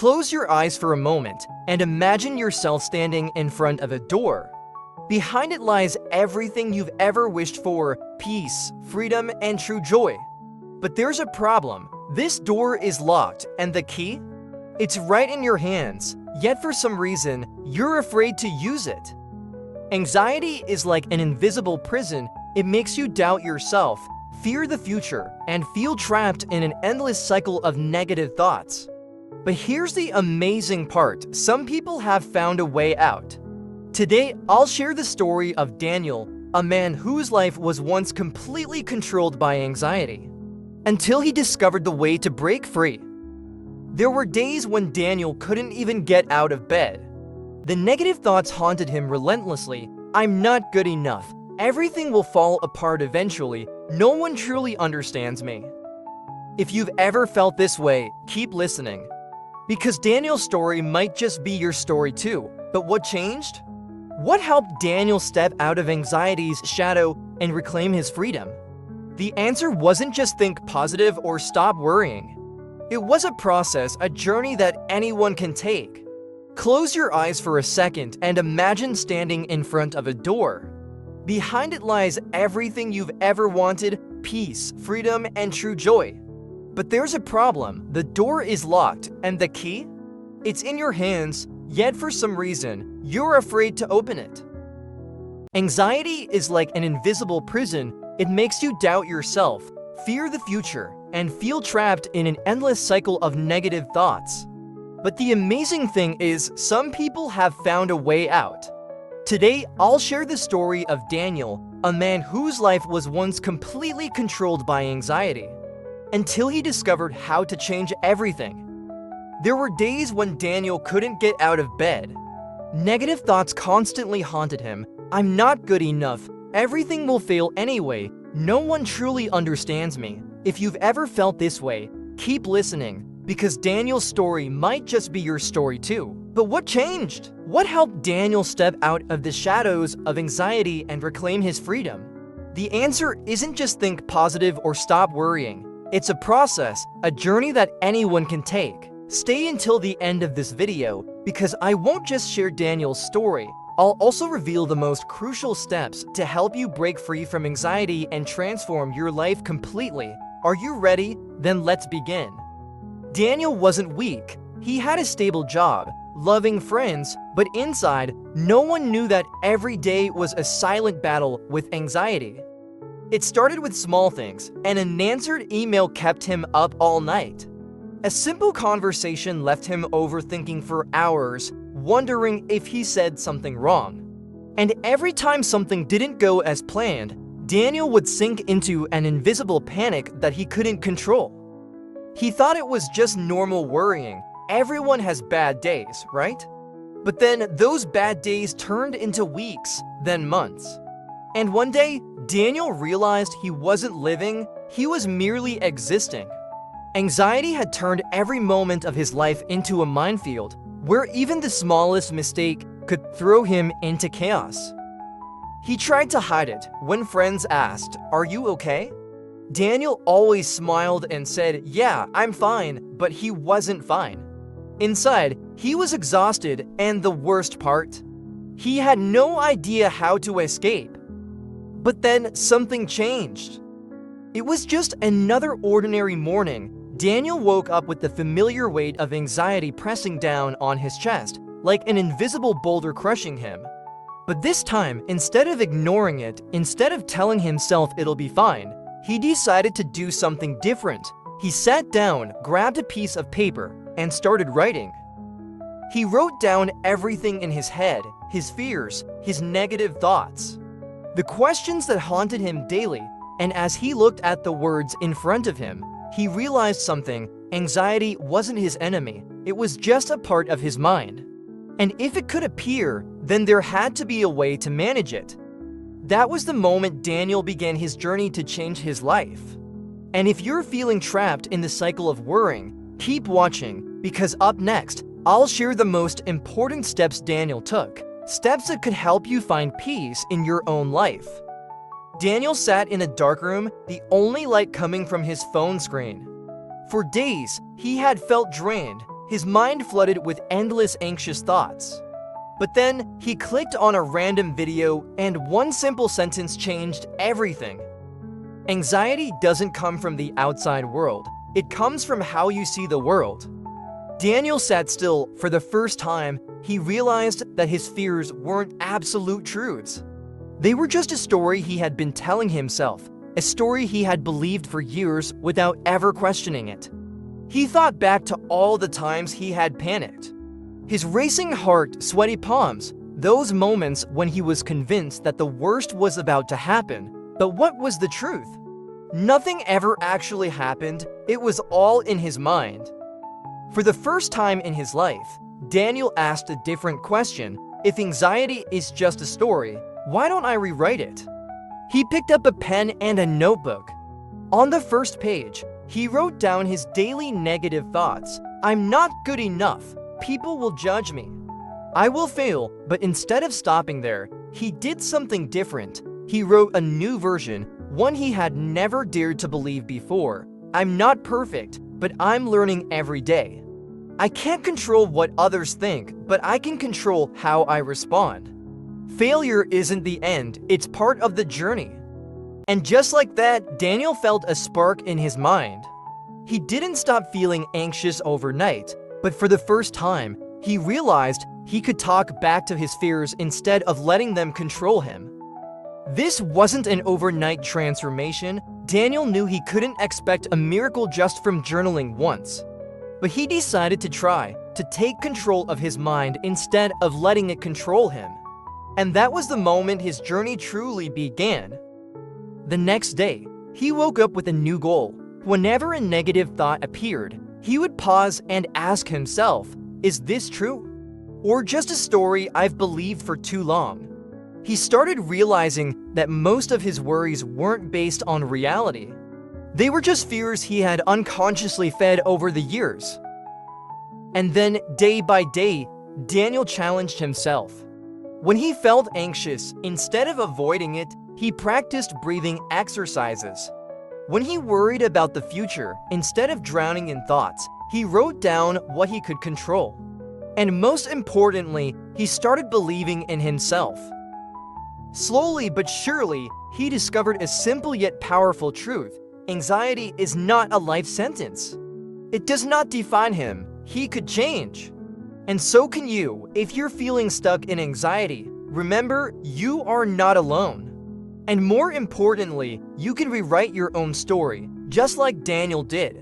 Close your eyes for a moment and imagine yourself standing in front of a door. Behind it lies everything you've ever wished for: peace, freedom, and true joy. But there's a problem. This door is locked, and the key? It's right in your hands, yet for some reason, you're afraid to use it. Anxiety is like an invisible prison. It makes you doubt yourself, fear the future, and feel trapped in an endless cycle of negative thoughts. But here's the amazing part: some people have found a way out. Today, I'll share the story of Daniel, a man whose life was once completely controlled by anxiety, until he discovered the way to break free. There were days when Daniel couldn't even get out of bed. The negative thoughts haunted him relentlessly. I'm not good enough. Everything will fall apart eventually. No one truly understands me. If you've ever felt this way, keep listening, because Daniel's story might just be your story too. But what changed? What helped Daniel step out of anxiety's shadow and reclaim his freedom? The answer wasn't just think positive or stop worrying. It was a process, a journey that anyone can take. Close your eyes for a second and imagine standing in front of a door. Behind it lies everything you've ever wanted: peace, freedom, and true joy. But there's a problem. The door is locked, and the key? It's in your hands, yet for some reason, you're afraid to open it. Anxiety is like an invisible prison. It makes you doubt yourself, fear the future, and feel trapped in an endless cycle of negative thoughts. But the amazing thing is, some people have found a way out. Today, I'll share the story of Daniel, a man whose life was once completely controlled by anxiety, until he discovered how to change everything. There were days when Daniel couldn't get out of bed. Negative thoughts constantly haunted him. I'm not good enough. Everything will fail anyway. No one truly understands me. If you've ever felt this way, keep listening, because Daniel's story might just be your story too. But what changed? What helped Daniel step out of the shadows of anxiety and reclaim his freedom? The answer isn't just think positive or stop worrying. It's a process, a journey that anyone can take. Stay until the end of this video, because I won't just share Daniel's story. I'll also reveal the most crucial steps to help you break free from anxiety and transform your life completely. Are you ready? Then let's begin. Daniel wasn't weak. He had a stable job, loving friends, but inside, no one knew that every day was a silent battle with anxiety. It started with small things. An unanswered email kept him up all night. A simple conversation left him overthinking for hours, wondering if he said something wrong. And every time something didn't go as planned, Daniel would sink into an invisible panic that he couldn't control. He thought it was just normal worrying. Everyone has bad days, right? But then those bad days turned into weeks, then months. And one day, Daniel realized he wasn't living, he was merely existing. Anxiety had turned every moment of his life into a minefield, where even the smallest mistake could throw him into chaos. He tried to hide it. When friends asked, "Are you okay?" Daniel always smiled and said, "Yeah, I'm fine," but he wasn't fine. Inside, he was exhausted, and the worst part, he had no idea how to escape. But then something changed. It was just another ordinary morning. Daniel woke up with the familiar weight of anxiety pressing down on his chest, like an invisible boulder crushing him. But this time, instead of ignoring it, instead of telling himself it'll be fine, he decided to do something different. He sat down, grabbed a piece of paper, and started writing. He wrote down everything in his head, his fears, his negative thoughts, the questions that haunted him daily. And as he looked at the words in front of him, he realized something. Anxiety wasn't his enemy. It was just a part of his mind. And if it could appear, then there had to be a way to manage it. That was the moment Daniel began his journey to change his life. And if you're feeling trapped in the cycle of worrying, keep watching, because up next, I'll share the most important steps Daniel took, steps that could help you find peace in your own life. Daniel sat in a dark room, the only light coming from his phone screen. For days, he had felt drained. his mind flooded with endless anxious thoughts. But then, he clicked on a random video and one simple sentence changed everything. Anxiety doesn't come from the outside world, it comes from how you see the world. Daniel sat still. For the first time, he realized that his fears weren't absolute truths. They were just a story he had been telling himself, a story he had believed for years without ever questioning it. He thought back to all the times he had panicked. His racing heart, sweaty palms, those moments when he was convinced that the worst was about to happen. But what was the truth? Nothing ever actually happened, it was all in his mind. For the first time in his life, Daniel asked a different question. If anxiety is just a story, why don't I rewrite it? He picked up a pen and a notebook. On the first page, he wrote down his daily negative thoughts. I'm not good enough. People will judge me. I will fail. But instead of stopping there, he did something different. He wrote a new version, one he had never dared to believe before. I'm not perfect, but I'm learning every day. I can't control what others think, but I can control how I respond. Failure isn't the end, it's part of the journey. And just like that, Daniel felt a spark in his mind. He didn't stop feeling anxious overnight, but for the first time, he realized he could talk back to his fears instead of letting them control him. This wasn't an overnight transformation. Daniel knew he couldn't expect a miracle just from journaling once. But he decided to try, to take control of his mind instead of letting it control him. And that was the moment his journey truly began. The next day, he woke up with a new goal. Whenever a negative thought appeared, he would pause and ask himself, is this true? Or just a story I've believed for too long? He started realizing that most of his worries weren't based on reality. They were just fears he had unconsciously fed over the years. And then, day by day, Daniel challenged himself. When he felt anxious, instead of avoiding it, he practiced breathing exercises. When he worried about the future, instead of drowning in thoughts, he wrote down what he could control. And most importantly, he started believing in himself. Slowly but surely, he discovered a simple yet powerful truth. Anxiety is not a life sentence. It does not define him. He could change. And so can you. If you're feeling stuck in anxiety, remember, you are not alone. And more importantly, you can rewrite your own story, just like Daniel did.